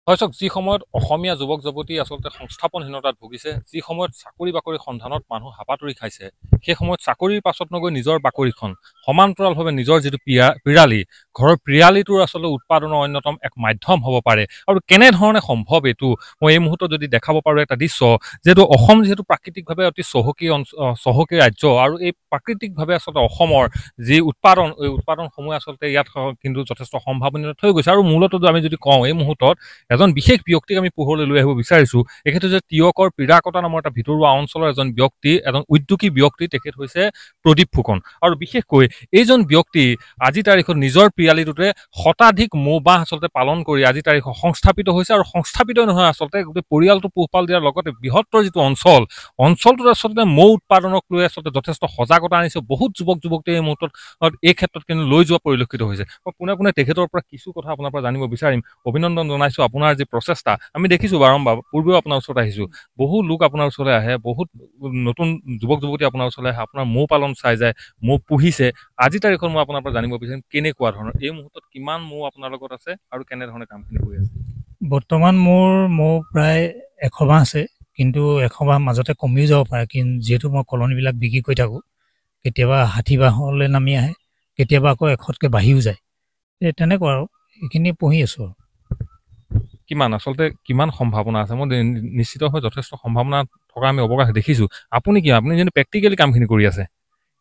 হয়তো যি সময়ত অসমীয়া যুৱক যুৱতী আচলতে সংস্থাপনহীনতাত ভুগিছে, যি সময়ত চাকৰি বাকৰি সন্ধানত মানুহ হাপাতৰি খাইছে, সেই সময়ত চাকৰিৰ পাছত নগৈ নিজৰ বাকৰিখন সমান্তৰালভাৱে নিজৰ যিটো পিৰালি, ঘৰৰ পিৰালিটোৰ আচলতে উৎপাদনৰ অন্যতম এক মাধ্যম হ'ব পাৰে। আৰু কেনেধৰণে সম্ভৱ এইটো মই এই মুহূৰ্তত যদি দেখাব পাৰোঁ এটা দৃশ্য, যিহেতু অসম যিহেতু প্ৰাকৃতিকভাৱে অতি চহকী ৰাজ্য, আৰু এই প্ৰাকৃতিকভাৱে আচলতে অসমৰ যি উৎপাদন, এই উৎপাদনসমূহ আচলতে ইয়াত কিন্তু যথেষ্ট সম্ভাৱনীয় থৈ গৈছে। আৰু মূলতঃ আমি যদি কওঁ, এই মুহূৰ্তত এজন বিশেষ ব্যক্তিক আমি পোহৰলৈ লৈ আহিব বিচাৰিছো। এখেত হৈছে তিয়কৰ পিৰাকটা নামৰ এটা ভিতৰুৱা অঞ্চলৰ এজন ব্যক্তি, এজন উদ্যোগী ব্যক্তি। তেখেত হৈছে প্ৰদীপ ফুকন। আৰু বিশেষকৈ এইজন ব্যক্তি আজি তাৰিখত নিজৰ পিৰালিটোতে শতাধিক মৌ বাহ আচলতে পালন কৰি আজি তাৰিখত সংস্থাপিত হৈছে। আৰু সংস্থাপিত নহয়, আচলতে গোটেই পৰিয়ালটো পোহপাল দিয়াৰ লগতে বৃহত্তৰ যিটো অঞ্চলটোত আচলতে মৌ উৎপাদনক লৈ আচলতে যথেষ্ট সজাগতা আনিছে। বহুত যুৱক যুৱতীয়ে এই মুহূৰ্তত এই ক্ষেত্ৰত কিন্তু লৈ যোৱা পৰিলক্ষিত হৈছে। মই পোনে পোনে তেখেতৰ পৰা কিছু কথা আপোনাৰ পৰা জানিব বিচাৰিম। অভিনন্দন জনাইছো আপোনাৰ যি প্ৰচেষ্টা। আমি দেখিছোঁ বাৰম্বাৰ, পূৰ্বেও আপোনাৰ ওচৰত আহিছোঁ, বহু লোক আপোনাৰ ওচৰলৈ আহে, বহুত নতুন যুৱক যুৱতী আপোনাৰ ওচৰলৈ আহে, আপোনাৰ মৌ পালন চাই যায়, মৌ পুহিছে। আজি তাৰিখত মই আপোনাৰ পৰা জানিব বিচাৰিম কেনেকুৱা ধৰণৰ, এই মুহূৰ্তত কিমান মৌ আপোনাৰ লগত আছে আৰু কেনেধৰণে কামখিনি কৰি আছে? বৰ্তমান মোৰ মৌ প্ৰায় 100 মাহ আছে, কিন্তু 100 মাহ মাজতে কমিও যাব পাৰে। কিন্তু যিহেতু মই কলনীবিলাক বিক্ৰী কৰি থাকোঁ, কেতিয়াবা 60 মাহলৈ নামি আহে, কেতিয়াবা আকৌ 100তকৈ বাঢ়িও যায়। তেনেকুৱা আৰু এইখিনি পুহি আছোঁ। কিমান আচলতে কিমান সম্ভাৱনা আছে? মই নিশ্চিতভাৱে যথেষ্ট সম্ভাৱনা থকা আমি অৱকাশ দেখিছোঁ। আপুনি যিটো প্ৰেক্টিকেলি কামখিনি কৰি আছে,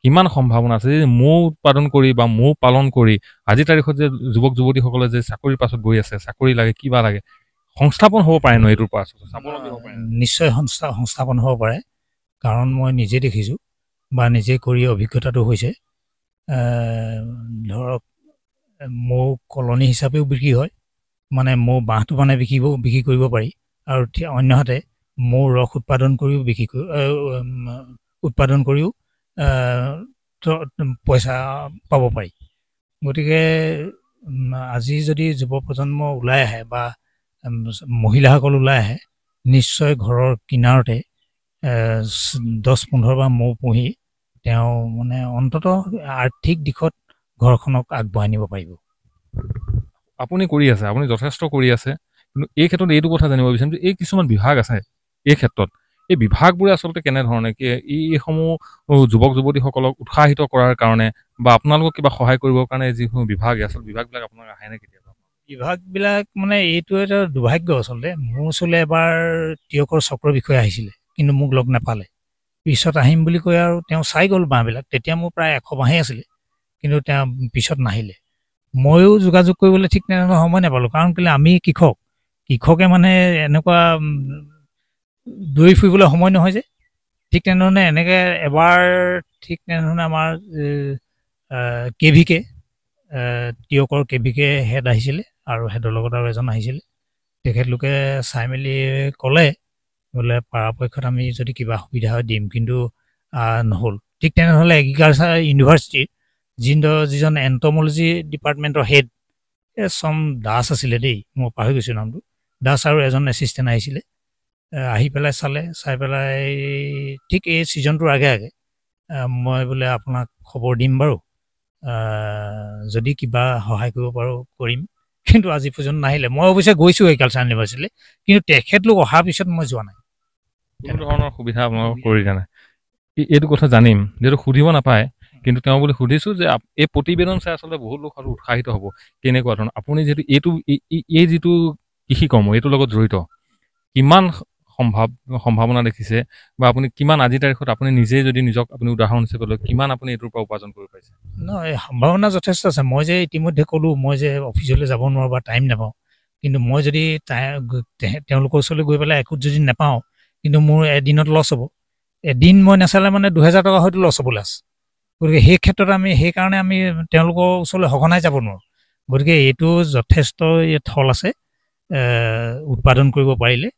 কিমান সম্ভাৱনা আছে যে মৌ উৎপাদন কৰি বা মৌ পালন কৰি আজি তাৰিখত যে যুৱক যুৱতীসকলে যে চাকৰিৰ পাছত গৈ আছে, চাকৰি লাগে, কিবা লাগে, সংস্থাপন হ'ব পাৰে ন? এইটোৰ পৰা স্বাৱলম্বী হ'ব পাৰে? নিশ্চয় সংস্থাপন হ'ব পাৰে, কাৰণ মই নিজে দেখিছোঁ বা নিজে কৰি অভিজ্ঞতাটো হৈছে। ধৰক মৌ কলনী হিচাপেও বিক্ৰী হয়, মানে মৌ বাঁহটো মানে বিক্ৰী কৰিব পাৰি। আৰু অন্যহাতে মৌ ৰস উৎপাদন কৰিও পইচা পাব পাৰি। গতিকে আজি যদি যুৱ প্ৰজন্ম ওলাই আহে বা মহিলাসকল ওলাই আহে, নিশ্চয় ঘৰৰ কিনাৰতে 10-15 বা মৌ পুহি তেওঁ মানে অন্ততঃ আৰ্থিক দিশত ঘৰখনক আগবঢ়াই নিব পাৰিব। আপুনি কৰি আছে, আপুনি যথেষ্ট কৰি আছে, কিন্তু এই ক্ষেত্ৰত এইটো কথা জানিব বিচাৰিম যে এই কিছুমান বিভাগ আছে এই ক্ষেত্ৰত, এই বিভাগবোৰে আচলতে কেনেধৰণে এইসমূহ যুৱক যুৱতীসকলক উৎসাহিত কৰাৰ কাৰণে বা আপোনালোকক কিবা সহায় কৰিবৰ কাৰণে যিসমূহ বিভাগ আচলতে বিভাগবিলাক আপোনাক আহেনে কেতিয়াবা? বিভাগবিলাক মানে এইটো এটা দুৰ্ভাগ্য। আচলতে মোৰ ওচৰলৈ এবাৰ তিয়কৰ চক্ৰ বিষয়া আহিছিলে, কিন্তু মোক লগ নাপালে। পিছত আহিম বুলি কৈ আৰু তেওঁ চাই গ'ল বাঁহবিলাক। তেতিয়া মোৰ প্ৰায় 100 বাঁহেই আছিলে, কিন্তু তেওঁ পিছত নাহিলে। ময়ো যোগাযোগ কৰিবলৈ ঠিক তেনেধৰণৰ সময় নাপালোঁ, কাৰণ কেলৈ আমি কৃষকে মানে এনেকুৱা দৌৰি ফুৰিবলৈ সময় নহয় যে। ঠিক তেনেধৰণে এনেকৈ এবাৰ ঠিক তেনেধৰণে আমাৰ KVK তিয়কৰ KVK হেড আহিছিলে, আৰু হেডৰ লগত আৰু এজন আহিছিলে। তেখেতলোকে চাই মেলি ক'লে বোলে পৰাপক্ষত আমি যদি কিবা সুবিধা হয় দিম, কিন্তু নহ'ল। ঠিক তেনেহ'লে এগ্ৰিকালচাৰ ইউনিভাৰ্চিটিৰ যিজন এণ্টমলজি ডিপাৰ্টমেণ্টৰ হেড, চম দাস আছিলে দেই, মই পাহৰি গৈছোঁ নামটো, দাস, আৰু এজন এছিষ্টেণ্ট আহিছিলে। আহি পেলাই চাই পেলাই ঠিক এই ছিজনটোৰ আগে মই বোলে আপোনাক খবৰ দিম বাৰু, যদি কিবা সহায় কৰিব পাৰোঁ কৰিম। কিন্তু আজি পৰ্যন্ত নাহিলে। মই অৱশ্যে গৈছোঁ এগ্ৰিকালচাৰ ইউনিভাৰ্চিটিলৈ, কিন্তু তেখেতলোক অহাৰ পিছত মই যোৱা নাই। কোনো ধৰণৰ সুবিধা আপোনালোকক কৰি দিয়া নাই? এইটো কথা জানিম, যিহেতু সুধিব নাপায়, কিন্তু তেওঁ বুলি সুধিছোঁ যে এই প্ৰতিবেদন চাই আচলতে বহুত লোক আৰু উৎসাহিত হ'ব। কেনেকুৱা ধৰণৰ আপুনি যিহেতু এই যিটো কৃষি কৰ্ম এইটোৰ লগত জড়িত, কিমান সম্ভাৱনা দেখিছে, বা আপুনি কিমান আজি তাৰিখত আপুনি নিজে যদি নিজক আপুনি উদাহৰণ হিচাপে লয়, কিমান আপুনি এইটোৰ পৰা উপাৰ্জন কৰিব পাৰিছে? নহয়, সম্ভাৱনা যথেষ্ট আছে। মই যে ইতিমধ্যে ক'লোঁ, মই যে অফিচলৈ যাব নোৱাৰোঁ বা টাইম নাপাওঁ, কিন্তু মই যদি তেওঁলোকৰ ওচৰলৈ গৈ পেলাই একোত যদি নাপাওঁ, কিন্তু মোৰ এদিনত লছ হ'ব। এদিন মই নাচালে মানে 2000 টকা হয়তো লছ হ'বলৈ আছে। গতিকে সেই ক্ষেত্ৰত সেইকাৰণে আমি তেওঁলোকৰ ওচৰলৈ সঘনাই যাব নোৱাৰোঁ। গতিকে এইটো যথেষ্ট থল আছে উৎপাদন কৰিব পাৰিলে।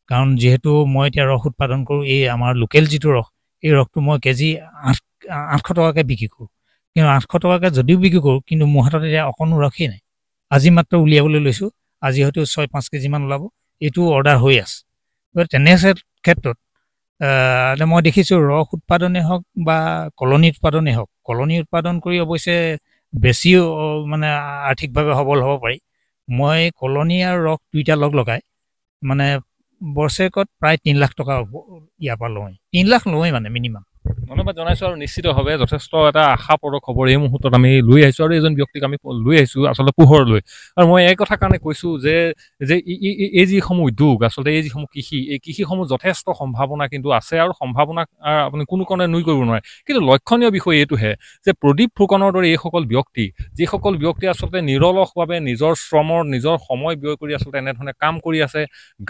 কাৰণ যিহেতু মই এতিয়া ৰস উৎপাদন কৰোঁ, এই আমাৰ লোকেল যিটো ৰস, এই ৰসটো মই কেজি 800 টকাকৈ বিক্ৰী কৰোঁ। কিন্তু 800 টকাকৈ যদিও বিক্ৰী কৰোঁ, কিন্তু মোৰ হাতত এতিয়া অকণো ৰসেই নাই। আজি মাত্ৰ উলিয়াবলৈ লৈছোঁ, আজি হয়তো 6-5 কেজিমান ওলাব, এইটো অৰ্ডাৰ হৈ আছে। গতিকে তেনে ক্ষেত্ৰত এতিয়া মই দেখিছোঁ ৰস উৎপাদনেই হওক বা কলনী উৎপাদনেই হওক, কলনী উৎপাদন কৰি অৱশ্যে বেছিও মানে আৰ্থিকভাৱে সবল হ'ব পাৰি। মই কলনী আৰু ৰস দুইটা লগাই মানে বছৰেকত প্ৰায় 3 লাখ টকা ইয়াৰ পৰা লওঁৱেই, 3 লাখ লওঁৱেই মানে মিনিমাম। ধন্যবাদ জনাইছোঁ আৰু নিশ্চিতভাৱে যথেষ্ট এটা আশাপ্ৰদ খবৰ এই মুহূৰ্তত আমি লৈ আহিছোঁ আৰু এইজন ব্যক্তিক আমি লৈ আহিছোঁ আচলতে পোহৰলৈ। আৰু মই এই কথা কাৰণে কৈছোঁ যে এই যিসমূহ উদ্যোগ আচলতে এই যিসমূহ কৃষি, এই কৃষিসমূহ যথেষ্ট সম্ভাৱনা কিন্তু আছে আৰু সম্ভাৱনা আপুনি কোনো কাৰণে নুই কৰিব নোৱাৰে। কিন্তু লক্ষণীয় বিষয় এইটোহে যে প্ৰদীপ ফুকনৰ দৰে এইসকল ব্যক্তি, যিসকল ব্যক্তি আচলতে নিৰলসভাৱে নিজৰ শ্ৰমৰ নিজৰ সময় ব্যয় কৰি আচলতে এনেধৰণে কাম কৰি আছে,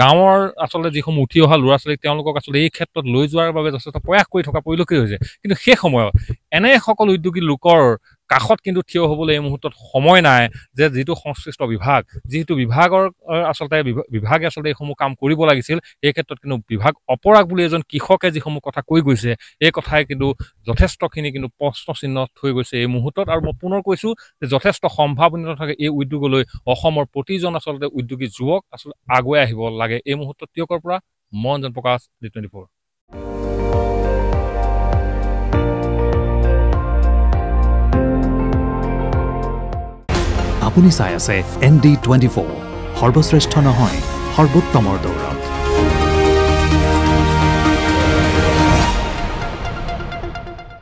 গাঁৱৰ আচলতে যিসমূহ উঠি অহা ল'ৰা ছোৱালীক তেওঁলোকক আচলতে এই ক্ষেত্ৰত লৈ যোৱাৰ বাবে যথেষ্ট প্ৰয়াস কৰি থকা পৰিলক্ষিত হৈছে। কিন্তু সেই সময়ত এনে সকল উদ্যোগী লোকৰ কাষত কিন্তু থিয় হ'বলৈ এই মুহূৰ্তত সময় নাই, যে যিটো সংশ্লিষ্ট বিভাগ, যিটো বিভাগৰ আচলতে বিভাগে আচলতে এইসমূহ কাম কৰিব লাগিছিল, এই ক্ষেত্ৰত কিন্তু বিভাগ অপৰাগ বুলি এজন কৃষকে যিসমূহ কথা কৈ গৈছে, এই কথাই কিন্তু যথেষ্টখিনি কিন্তু প্ৰশ্ন চিহ্ন থৈ গৈছে এই মুহূৰ্তত। আৰু মই পুনৰ কৈছোঁ যে যথেষ্ট সম্ভাৱনীয় থাকে এই উদ্যোগলৈ অসমৰ প্ৰতিজন আচলতে উদ্যোগী যুৱক আচলতে আগুৱাই আহিব লাগে। এই মুহূৰ্তত টিয়কৰ পৰা মই ৰঞ্জন প্ৰকাশ, D24। আপুনি চাই আছে ND24, সৰ্বশ্ৰেষ্ঠ নহয় সৰ্বোত্তমৰ দৌৰ।